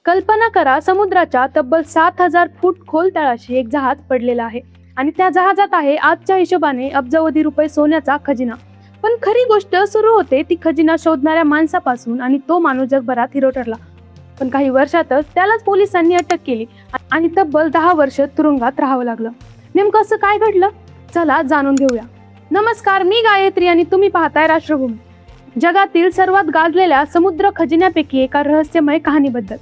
कल्पना करा, समुद्राच्या तब्बल 7,000 फूट खोल तळाशी एक जहाज पडलेला आहे आणि त्या जहाजात आहे आजच्या हिशोबाने अब्जावधी रुपये सोन्याचा खजिना. पण खरी गोष्ट सुरू होते ती खजिना शोधणाऱ्या माणसापासून आणि तो माणूस जगभरात हिरो ठरला. पण काही वर्षातच त्यालाच पोलिसांनी अटक केली आणि तब्बल 10 वर्ष तुरुंगात राहावं लागलं. नेमकं असं काय घडलं? चला जाणून घेऊया. नमस्कार, मी गायत्री आणि तुम्ही पाहताय राष्ट्रभूमी. जगातील सर्वात गाजलेल्या समुद्र खजिन्यापैकी एका रहस्यमय कहाणीबद्दल.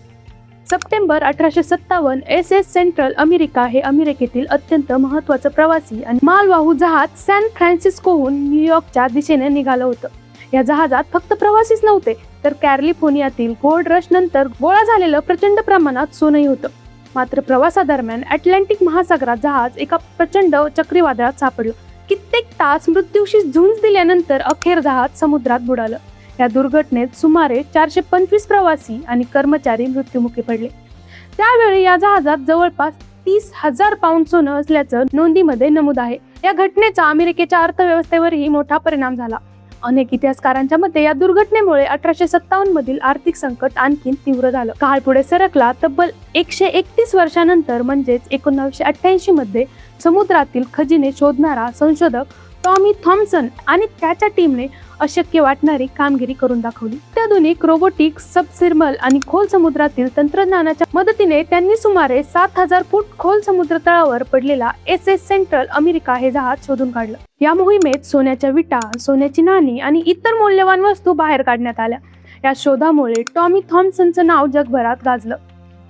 सप्टेंबर 1857 SS सेंट्रल अमेरिका हे अमेरिकेतील अत्यंत महत्त्वाचं प्रवासी आणि मालवाहू जहाज सॅन फ्रान्सिस्कोहून न्यूयॉर्कच्या दिशेने निघालं होतं. या जहाजात फक्त प्रवासीच नव्हते तर कॅलिफोर्नियातील गोल्ड रश नंतर गोळा झालेलं प्रचंड प्रमाणात सोनंही होतं. मात्र प्रवासादरम्यान अटलांटिक महासागरात जहाज एका प्रचंड चक्रीवादळात सापडलं. कित्येक तास मृत्यूशी झुंज दिल्यानंतर अखेर जहाज समुद्रात बुडालं. या दुर्घटनेत सुमारे 425 प्रवासी आणि कर्मचारी मृत्युमुखी पडले. त्यावेळी या जहाजात जवळपास 30,000 पाऊंड सोनं असल्याचं नोंदीमध्ये नमूद आहे. या घटनेचा अमेरिकेच्या अर्थव्यवस्थेवरही मोठा परिणाम झाला. अनेक इतिहासकारांच्या मते या दुर्घटनेमुळे 1857 मधील आर्थिक संकट आणखी तीव्र झालं. काळ पुढे सरकला. तब्बल 131 वर्षानंतर म्हणजेच 1988 मध्ये समुद्रातील खजिने शोधणारा संशोधक टॉमी थॉम्सन आणि त्याच्या टीमने अशक्य वाटणारी कामगिरी करून दाखवली. अत्याधुनिक रोबोटिक्स, सबमर्सिबल आणि खोल समुद्रातील तंत्रज्ञानाच्या मदतीने त्यांनी सुमारे 7,000 फूट खोल समुद्र तळावर पडलेला SS सेंट्रल अमेरिका हे जहाज शोधून काढलं. या मोहिमेत सोन्याच्या विटा, सोन्याची नाणी आणि इतर मौल्यवान वस्तू बाहेर काढण्यात आल्या. या शोधामुळे टॉमी थॉम्सनचं नाव जगभरात गाजलं.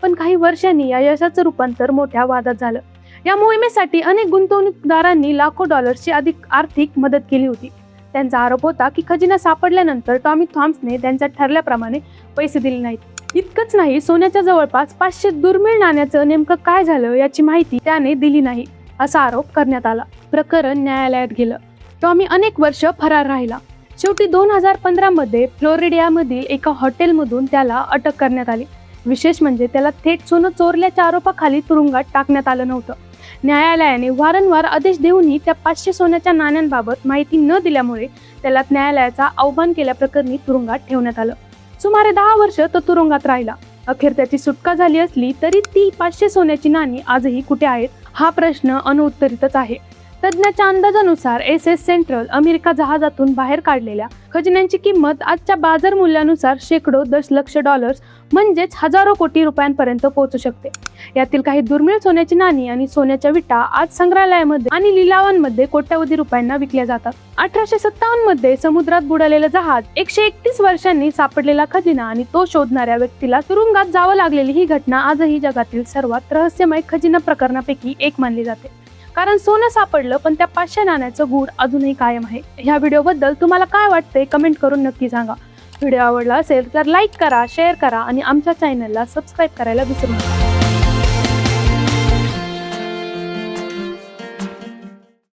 पण काही वर्षांनी या यशाचं रूपांतर मोठ्या वादात झालं. या मोहिमेसाठी अनेक गुंतवणूकदारांनी लाखो डॉलर्सची अधिक आर्थिक मदत केली होती. त्यांचा आरोप होता की खजिना सापडल्यानंतर टॉमी थॉम्सने त्यांच्या ठरल्याप्रमाणे पैसे दिले नाहीत. इतकंच नाही, सोन्याच्या जवळपास 500 दुर्मिळ नाण्याचं नेमकं काय झालं याची माहिती त्याने दिली नाही असा आरोप करण्यात आला. प्रकरण न्यायालयात गेलं. टॉमी अनेक वर्ष फरार राहिला. शेवटी 2015 मध्ये फ्लोरिडियामधील एका हॉटेलमधून त्याला अटक करण्यात आली. विशेष म्हणजे त्याला थेट सोनं चोरल्याच्या आरोपाखाली तुरुंगात टाकण्यात आलं नव्हतं. न्यायालयाने वारंवार आदेश देऊनही त्या 500 सोन्याच्या नाण्यांबाबत माहिती न दिल्यामुळे त्याला न्यायालयाचा अवमान केल्याप्रकरणी तुरुंगात ठेवण्यात आलं. सुमारे 10 वर्ष तो तुरुंगात राहिला. अखेर त्याची सुटका झाली असली तरी ती 500 सोन्याची नाणी आजही कुठे आहेत हा प्रश्न अनुत्तरितच आहे. तज्ज्ञाच्या अंदाजानुसार SS सेंट्रल अमेरिका जहाजातून बाहेर काढलेल्या खजिन्यांची किंमत आजच्या बाजार मूल्यानुसार शेकडो दशलक्ष डॉलर्स म्हणजेच हजारो कोटी रुपयांपर्यंत पोहोचू शकते. यातील काही दुर्मिळ सोन्याची नाणी आणि सोन्याच्या विटा आज संग्रहालयामध्ये आणि लिलावांमध्ये कोट्यवधी रुपयांना विकल्या जातात. 1857 मध्ये समुद्रात बुडालेलं जहाज, 131 वर्षांनी सापडलेला खजिना आणि तो शोधणाऱ्या व्यक्तीला तुरुंगात जावं लागलेली ही घटना आजही जगातील सर्वात रहस्यमय खजिना प्रकरणापैकी एक मानली जाते. कारण सोनं सापडलं पण त्या 500 नाण्याचं गूढ अजूनही कायम आहे. ह्या व्हिडिओबद्दल तुम्हाला काय वाटतंय कमेंट करून नक्की सांगा. व्हिडिओ आवडला असेल तर लाईक करा, शेअर करा आणि आमच्या चॅनलला सबस्क्राईब करायला विसरू नका.